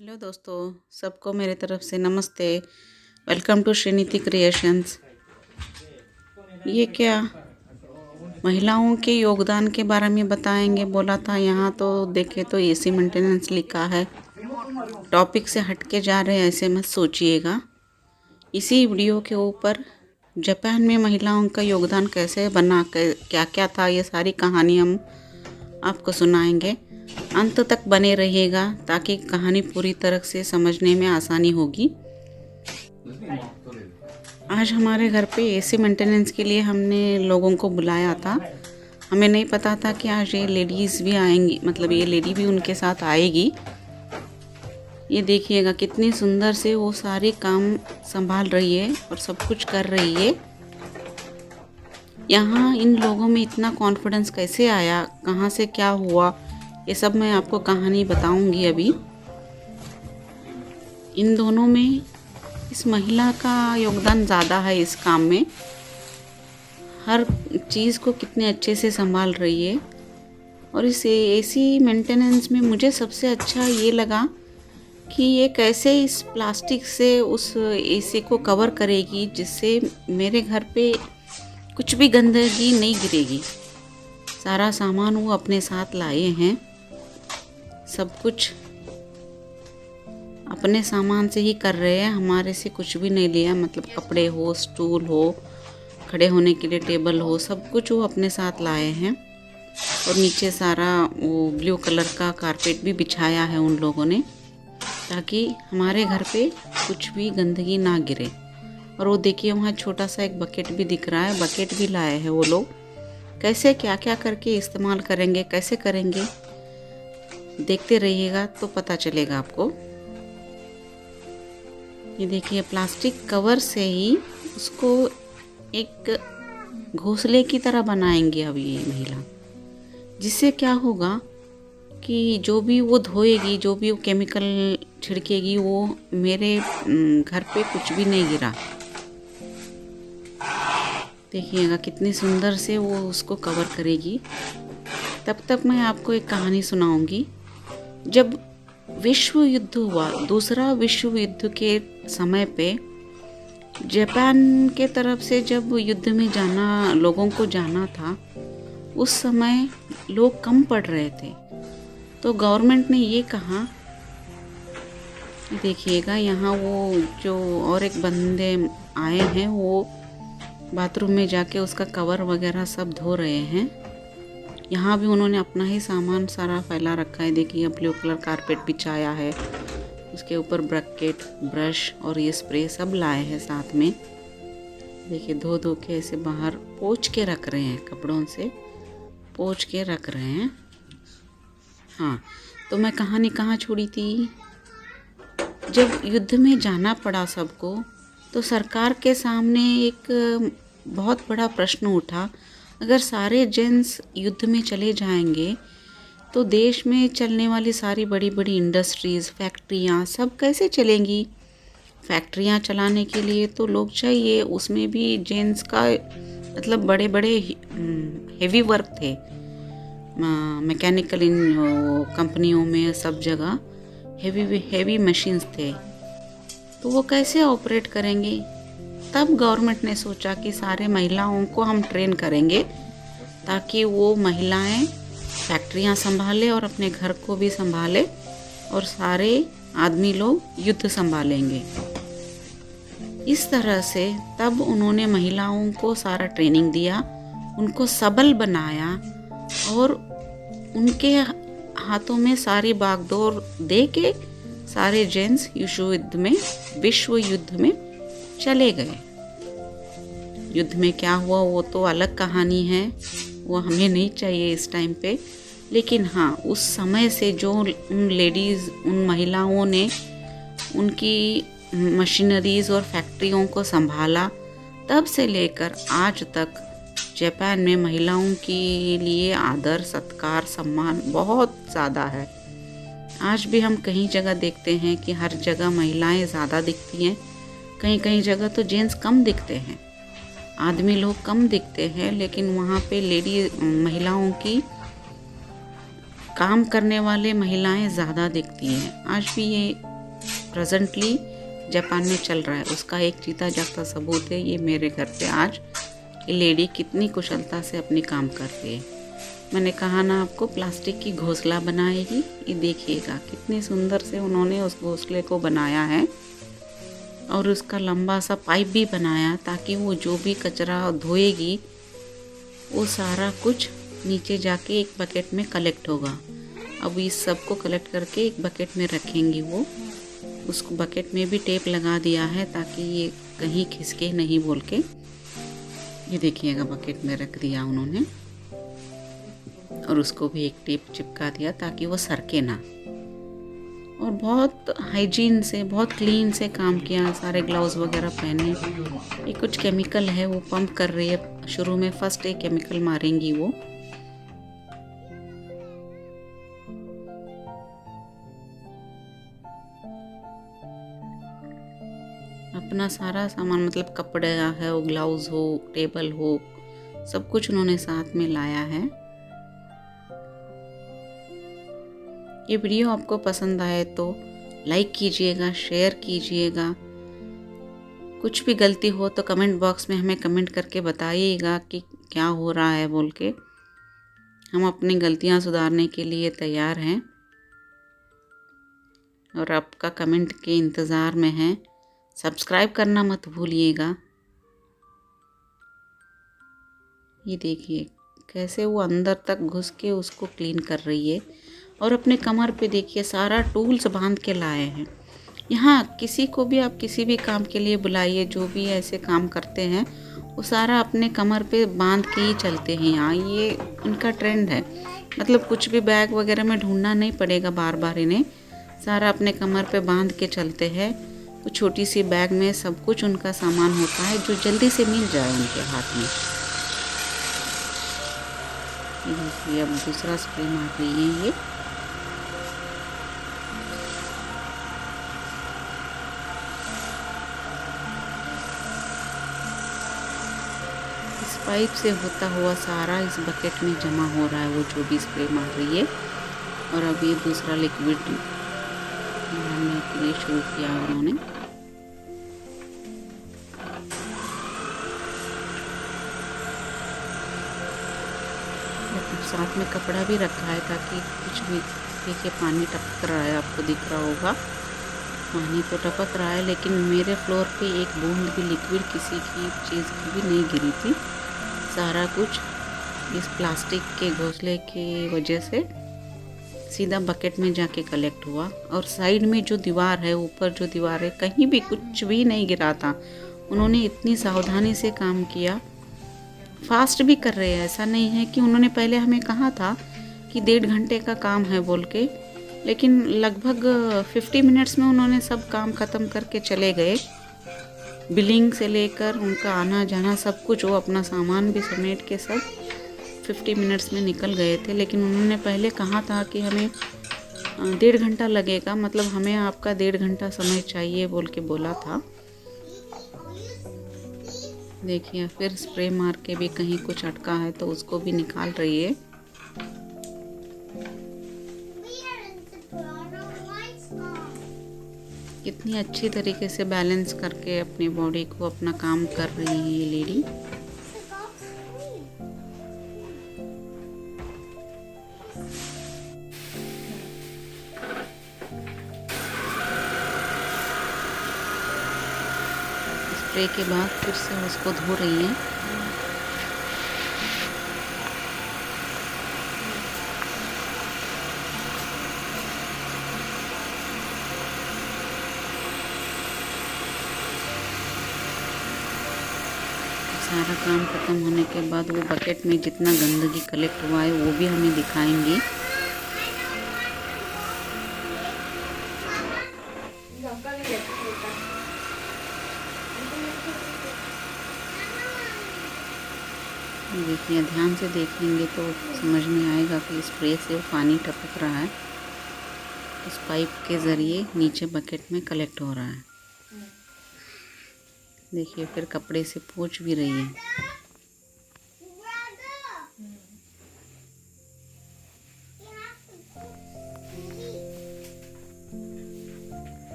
Hello दोस्तों, सबको मेरे तरफ से नमस्ते। Welcome to Shrinidhi creations. ये क्या महिलाओं के योगदान के बारे में बताएंगे बोला था। यहाँ तो देखे तो एसी मेंटेनेंस लिखा है। टॉपिक से हट के जा रहे हैं ऐसे मत सोचिएगा। इसी वीडियो के ऊपर जापान में महिलाओं का योगदान कैसे बना, क्या क्या था, ये सारी कहानी हम आपको सुनाएंगे। अंत तक बने रहिएगा ताकि कहानी पूरी तरह से समझने में आसानी होगी। आज हमारे घर पे एसी मेंटेनेंस के लिए हमने लोगों को बुलाया था। हमें नहीं पता था कि आज ये लेडीज़ भी आएंगी, मतलब ये लेडी भी उनके साथ आएगी। ये देखिएगा कितनी सुंदर से वो सारी काम संभाल रही है और सब कुछ कर रही है। यहाँ इन लोगों में इतना कॉन्फिडेंस कैसे आया, कहाँ से क्या हुआ, ये सब मैं आपको कहानी बताऊंगी अभी। इन दोनों में इस महिला का योगदान ज़्यादा है इस काम में। हर चीज़ को कितने अच्छे से संभाल रही है। और इस एसी मेंटेनेंस में मुझे सबसे अच्छा ये लगा कि ये कैसे इस प्लास्टिक से उस एसी को कवर करेगी जिससे मेरे घर पे कुछ भी गंदगी नहीं गिरेगी। सारा सामान वो अपने साथ लाए हैं, सब कुछ अपने सामान से ही कर रहे हैं, हमारे से कुछ भी नहीं लिया। मतलब कपड़े हो, स्टूल हो, खड़े होने के लिए टेबल हो, सब कुछ वो अपने साथ लाए हैं। और नीचे सारा वो ब्लू कलर का कारपेट भी बिछाया है उन लोगों ने ताकि हमारे घर पे कुछ भी गंदगी ना गिरे। और वो देखिए वहाँ छोटा सा एक बकेट भी दिख रहा है, बकेट भी लाए हैं वो लोग। कैसे क्या क्या करके इस्तेमाल करेंगे, कैसे करेंगे, देखते रहिएगा तो पता चलेगा आपको। ये देखिए प्लास्टिक कवर से ही उसको एक घोंसले की तरह बनाएंगे अब ये महिला, जिससे क्या होगा कि जो भी वो धोएगी, जो भी वो केमिकल छिड़केगी, वो मेरे घर पे कुछ भी नहीं गिरा। देखिएगा कितनी सुंदर से वो उसको कवर करेगी। तब तक मैं आपको एक कहानी सुनाऊंगी। जब विश्व युद्ध हुआ, दूसरा विश्व युद्ध के समय पे जापान के तरफ से जब युद्ध में जाना, लोगों को जाना था, उस समय लोग कम पड़ रहे थे। तो गवर्नमेंट ने ये कहा, देखिएगा यहाँ वो जो और एक बंदे आए हैं वो बाथरूम में जाके उसका कवर वगैरह सब धो रहे हैं। यहाँ भी उन्होंने अपना ही सामान सारा फैला रखा है। देखिए ब्लू कलर कारपेट बिछाया है, उसके ऊपर ब्रकेट, ब्रश और ये स्प्रे सब लाए हैं साथ में। देखिए धो धो के ऐसे बाहर पोंछ के रख रहे हैं, कपड़ों से पोंछ के रख रहे हैं। हाँ, तो मैं कहानी कहाँ छोड़ी थी। जब युद्ध में जाना पड़ा सबको, तो सरकार के सामने एक बहुत बड़ा प्रश्न उठा। अगर सारे जेंट्स युद्ध में चले जाएंगे तो देश में चलने वाली सारी बड़ी बड़ी इंडस्ट्रीज़, फैक्ट्रियाँ सब कैसे चलेंगी। फैक्ट्रियाँ चलाने के लिए तो लोग चाहिए, उसमें भी जेंट्स का मतलब बड़े बड़े हेवी वर्क थे। मैकेनिकल इन कंपनियों में सब जगह हेवी मशीन्स थे, तो वो कैसे ऑपरेट करेंगे। तब गवर्नमेंट ने सोचा कि सारे महिलाओं को हम ट्रेन करेंगे ताकि वो महिलाएं फैक्ट्रियां संभाले और अपने घर को भी संभाले और सारे आदमी लोग युद्ध संभालेंगे। इस तरह से तब उन्होंने महिलाओं को सारा ट्रेनिंग दिया, उनको सबल बनाया और उनके हाथों में सारी बागडोर दे के सारे जेंट्स विश्व युद्ध में चले गए। युद्ध में क्या हुआ वो तो अलग कहानी है, वो हमें नहीं चाहिए इस टाइम पे। लेकिन हाँ, उस समय से जो उन लेडीज़, उन महिलाओं ने उनकी मशीनरीज़ और फैक्ट्रियों को संभाला, तब से लेकर आज तक जापान में महिलाओं के लिए आदर, सत्कार, सम्मान बहुत ज़्यादा है। आज भी हम कहीं जगह देखते हैं कि हर जगह महिलाएं ज़्यादा दिखती हैं, कहीं कहीं जगह तो जेंट्स कम दिखते हैं, आदमी लोग कम दिखते हैं, लेकिन वहाँ पे महिलाओं की काम करने वाले महिलाएं ज़्यादा दिखती हैं। आज भी ये प्रेजेंटली जापान में चल रहा है, उसका एक जीता जागता सबूत है ये मेरे घर पे आज ये लेडी कितनी कुशलता से अपनी काम कर रही है। मैंने कहा ना आपको प्लास्टिक की घोंसला बनाएगी, ये देखिएगा कितनी सुंदर से उन्होंने उस घोंसले को बनाया है और उसका लंबा सा पाइप भी बनाया ताकि वो जो भी कचरा धोएगी वो सारा कुछ नीचे जाके एक बकेट में कलेक्ट होगा। अब इस सब को कलेक्ट करके एक बकेट में रखेंगी वो। उस बकेट में भी टेप लगा दिया है ताकि ये कहीं खिसके नहीं बोल के। ये देखिएगा बकेट में रख दिया उन्होंने और उसको भी एक टेप चिपका दिया ताकि वो सरके ना। और बहुत हाइजीन से बहुत क्लीन से काम किया, सारे ग्लव्स वगैरह पहने। ये कुछ केमिकल है वो पंप कर रही है, शुरू में फर्स्ट एक केमिकल मारेंगी वो। अपना सारा सामान मतलब कपड़े है वो, ग्लव्स हो, टेबल हो, सब कुछ उन्होंने साथ में लाया है। ये वीडियो आपको पसंद आए तो लाइक कीजिएगा, शेयर कीजिएगा। कुछ भी गलती हो तो कमेंट बॉक्स में हमें कमेंट करके बताइएगा कि क्या हो रहा है बोल के। हम अपनी गलतियां सुधारने के लिए तैयार हैं और आपका कमेंट के इंतज़ार में हैं। सब्सक्राइब करना मत भूलिएगा। ये देखिए कैसे वो अंदर तक घुस के उसको क्लीन कर रही है और अपने कमर पे देखिए सारा टूल्स बांध के लाए हैं। यहाँ किसी को भी आप किसी भी काम के लिए बुलाइए, जो भी ऐसे काम करते हैं वो सारा अपने कमर पे बांध के ही चलते हैं। यहाँ ये उनका ट्रेंड है, मतलब कुछ भी बैग वगैरह में ढूंढना नहीं पड़ेगा बार बार, इन्हें सारा अपने कमर पे बांध के चलते हैं। तो छोटी सी बैग में सब कुछ उनका सामान होता है जो जल्दी से मिल जाए उनके हाथ में। ये अब दूसरा स्प्रे मार रही है ये। इस पाइप से होता हुआ सारा इस बकेट में जमा हो रहा है वो जो भी स्प्रे मार रही है। और अब ये दूसरा लिक्विड मारने के लिए शुरू किया उन्होंने। साथ में कपड़ा भी रखा है ताकि कुछ भी देखिए पानी टपक रहा है, आपको दिख रहा होगा पानी तो टपक रहा है, लेकिन मेरे फ्लोर पे एक बूंद भी लिक्विड किसी की चीज़ की भी नहीं गिरी थी। सारा कुछ इस प्लास्टिक के घोंसले की वजह से सीधा बकेट में जाके कलेक्ट हुआ। और साइड में जो दीवार है, ऊपर जो दीवार है, कहीं भी कुछ भी नहीं गिरा था। उन्होंने इतनी सावधानी से काम किया, फास्ट भी कर रहे हैं। ऐसा नहीं है कि उन्होंने पहले हमें कहा था कि 1.5 घंटे का काम है बोल के, लेकिन लगभग 50 मिनट्स में उन्होंने सब काम ख़त्म करके चले गए। बिलिंग से लेकर उनका आना जाना सब कुछ, वो अपना सामान भी समेट के सब 50 मिनट्स में निकल गए थे। लेकिन उन्होंने पहले कहा था कि हमें 1.5 घंटा लगेगा, मतलब हमें आपका 1.5 घंटा समय चाहिए बोल के बोला था। देखिए फिर स्प्रे मार के भी कहीं कुछ अटका है तो उसको भी निकाल रही है। कितनी अच्छी तरीके से बैलेंस करके अपनी बॉडी को अपना काम कर रही है ये लेडी। स्प्रे के बाद फिर से उसको धो रही है। सारा काम खत्म होने के बाद वो बकेट में जितना गंदगी कलेक्ट हुआ है वो भी हमें दिखाएंगी। देखिए ध्यान से देखेंगे तो समझ में आएगा कि स्प्रे से वो पानी टपक रहा है, उस पाइप के ज़रिए नीचे बकेट में कलेक्ट हो रहा है। देखिए फिर कपड़े से पोंछ भी रही है।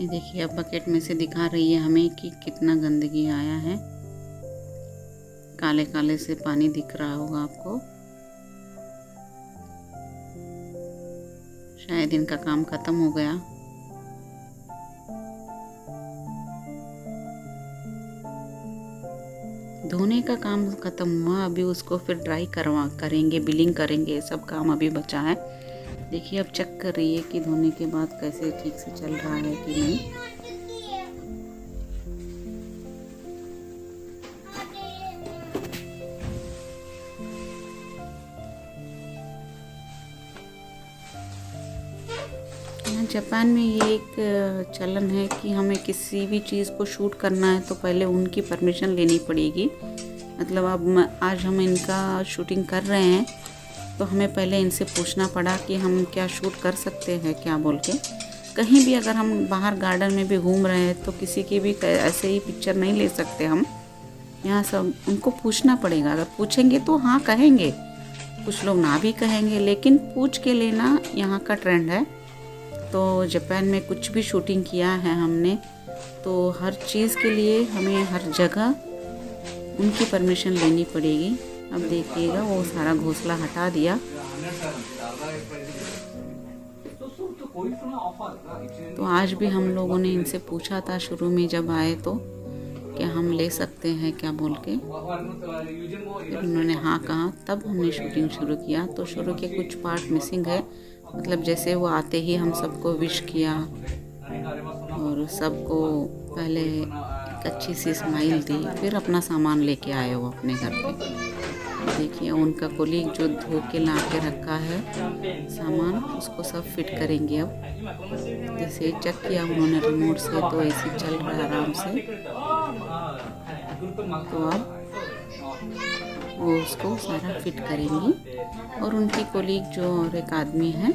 ये देखिए, अब बकेट में से दिखा रही है हमें कि कितना गंदगी आया है। काले काले से पानी दिख रहा होगा आपको। शायद इनका काम खत्म हो गया। धोने का काम खत्म हुआ, अभी उसको फिर ड्राई करेंगे, बिलिंग करेंगे, सब काम अभी बचा है। देखिए, अब चेक कर रही है कि धोने के बाद कैसे ठीक से चल रहा है कि नहीं। जापान में ये एक चलन है कि हमें किसी भी चीज़ को शूट करना है तो पहले उनकी परमिशन लेनी पड़ेगी। मतलब अब आज हम इनका शूटिंग कर रहे हैं तो हमें पहले इनसे पूछना पड़ा कि हम क्या शूट कर सकते हैं क्या बोल के। कहीं भी अगर हम बाहर गार्डन में भी घूम रहे हैं तो किसी की भी ऐसे ही पिक्चर नहीं ले सकते हम। यहाँ सब उनको पूछना पड़ेगा। अगर पूछेंगे तो हाँ कहेंगे, कुछ लोग ना भी कहेंगे, लेकिन पूछ के लेना यहाँ का ट्रेंड है। तो जापान में कुछ भी शूटिंग किया है हमने तो हर चीज़ के लिए हमें हर जगह उनकी परमिशन लेनी पड़ेगी। अब देखिएगा, वो सारा घोंसला हटा दिया। तो आज भी हम लोगों ने इनसे पूछा था शुरू में जब आए तो क्या हम ले सकते हैं क्या बोल के। फिर उन्होंने हाँ कहा, तब हमने शूटिंग शुरू किया। तो शुरू के कुछ पार्ट मिसिंग है। मतलब जैसे वो आते ही हम सबको विश किया और सबको पहले एक अच्छी सी स्माइल दी, फिर अपना सामान लेके आए वो अपने घर पे। देखिए, उनका कोलीग जो धो के ला के रखा है सामान, उसको सब फिट करेंगे। अब जैसे चेक किया उन्होंने रिमोट से तो ऐसे चल रहा है आराम से। तो अब वो उसको सारा फिट करेंगी और उनकी कोलीग जो और एक आदमी है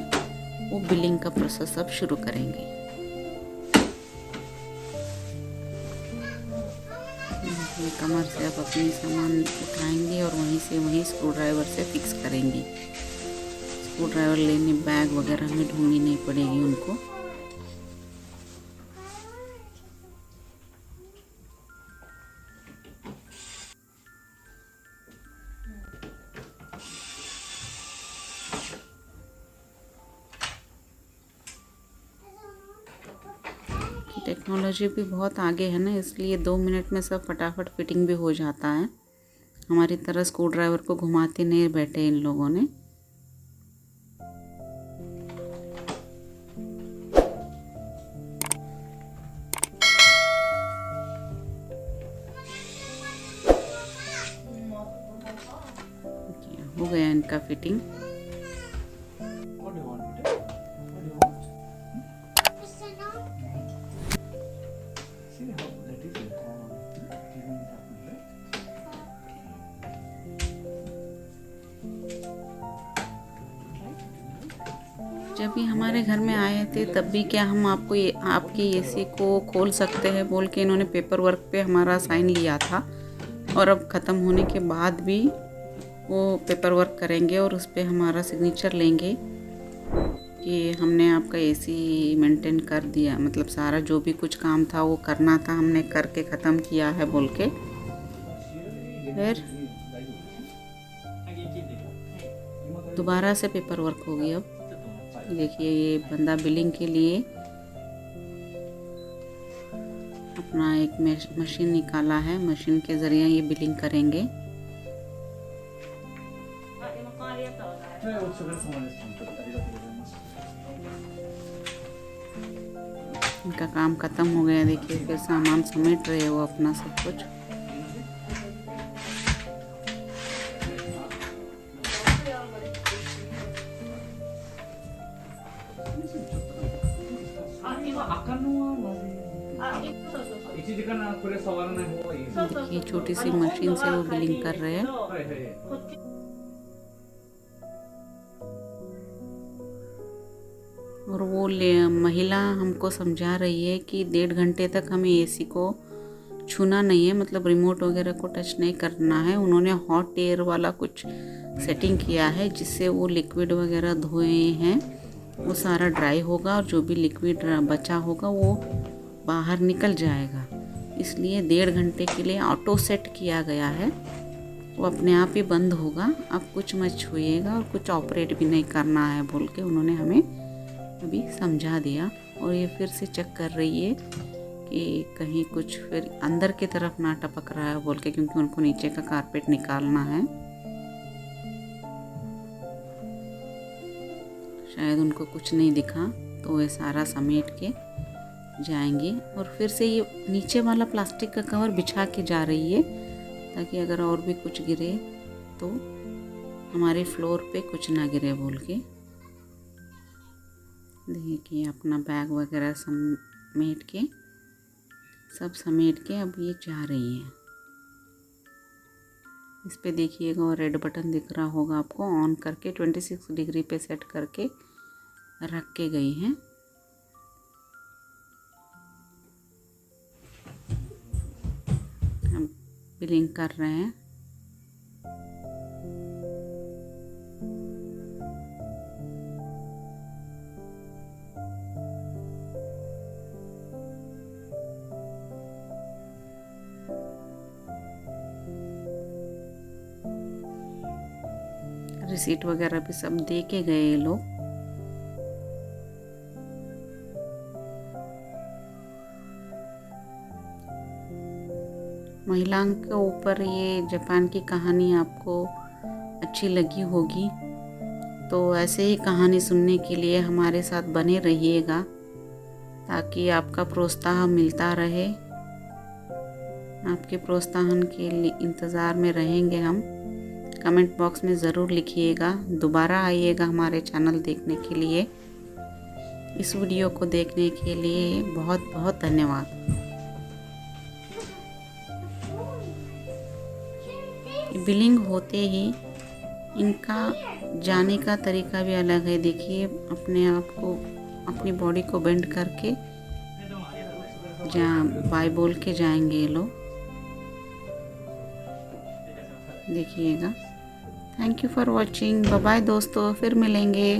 वो बिलिंग का प्रोसेस अब शुरू करेंगे। कमर से अब अपनी सामान उठाएंगे और वहीं से वहीं स्क्रू ड्राइवर से फिक्स करेंगी। स्क्रू ड्राइवर लेने बैग वगैरह में ढूंढनी नहीं पड़ेगी उनको। टेक्नोलॉजी भी बहुत आगे है ना, इसलिए 2 मिनट में सब फटाफट फिटिंग भी हो जाता है। हमारी तरह स्क्रू ड्राइवर को घुमाते नहीं बैठे इन लोगों ने। हो गया इनका फिटिंग। जब भी हमारे घर में आए थे तब भी क्या हम आपको आपकी एसी को खोल सकते हैं बोल के इन्होंने पेपर वर्क पे हमारा साइन लिया था। और अब ख़त्म होने के बाद भी वो पेपर वर्क करेंगे और उस पर हमारा सिग्नेचर लेंगे कि हमने आपका एसी मेंटेन कर दिया। मतलब सारा जो भी कुछ काम था वो करना था, हमने करके ख़त्म किया है बोल के। फिर दोबारा से पेपर वर्क होगी। अब देखिए, ये बंदा बिलिंग के लिए अपना एक मशीन निकाला है। मशीन के ज़रिए ये बिलिंग करेंगे। इनका काम ख़त्म हो गया। देखिए, फिर सामान समेट रहे हो अपना सब कुछ। ये छोटी सी मशीन से वो बिलिंग कर रहे हैं। और वो महिला हमको समझा रही है कि 1.5 घंटे तक हमें एसी को छूना नहीं है, मतलब रिमोट वगैरह को टच नहीं करना है। उन्होंने हॉट एयर वाला कुछ सेटिंग किया है जिससे वो लिक्विड वगैरह धोए हैं वो सारा ड्राई होगा और जो भी लिक्विड बचा होगा वो बाहर निकल जाएगा, इसलिए 1.5 घंटे के लिए ऑटो सेट किया गया है। वो अपने आप ही बंद होगा, अब कुछ मत छूइएगा और कुछ ऑपरेट भी नहीं करना है बोल के उन्होंने हमें अभी समझा दिया। और ये फिर से चेक कर रही है कि कहीं कुछ फिर अंदर की तरफ ना टपक रहा है बोल के, क्योंकि उनको नीचे का कारपेट निकालना है। शायद उनको कुछ नहीं दिखा तो वे सारा समेट के जाएंगे। और फिर से ये नीचे वाला प्लास्टिक का कवर बिछा के जा रही है, ताकि अगर और भी कुछ गिरे तो हमारे फ्लोर पे कुछ ना गिरे बोल के। देखिए कि अपना बैग वगैरह समेट के, सब समेट के अब ये जा रही है। इस पे देखिएगा और रेड बटन दिख रहा होगा आपको, ऑन करके 26 डिग्री पे सेट करके रख के गई हैं। हम बिलिंग कर रहे हैं। रिसीट वगैरह भी सब दे के गए ये लोग। महिलाओं के ऊपर ये जापान की कहानी आपको अच्छी लगी होगी, तो ऐसे ही कहानी सुनने के लिए हमारे साथ बने रहिएगा, ताकि आपका प्रोत्साहन मिलता रहे। आपके प्रोत्साहन के लिए इंतज़ार में रहेंगे हम। कमेंट बॉक्स में ज़रूर लिखिएगा। दोबारा आइएगा हमारे चैनल देखने के लिए। इस वीडियो को देखने के लिए बहुत बहुत धन्यवाद। बिलिंग होते ही इनका जाने का तरीका भी अलग है। देखिए अपने आप को, अपनी बॉडी को बेंड करके जहाँ बाय बोल के जाएंगे ये लोग। देखिएगा। Thank you for watching. Bye bye दोस्तों, फिर मिलेंगे।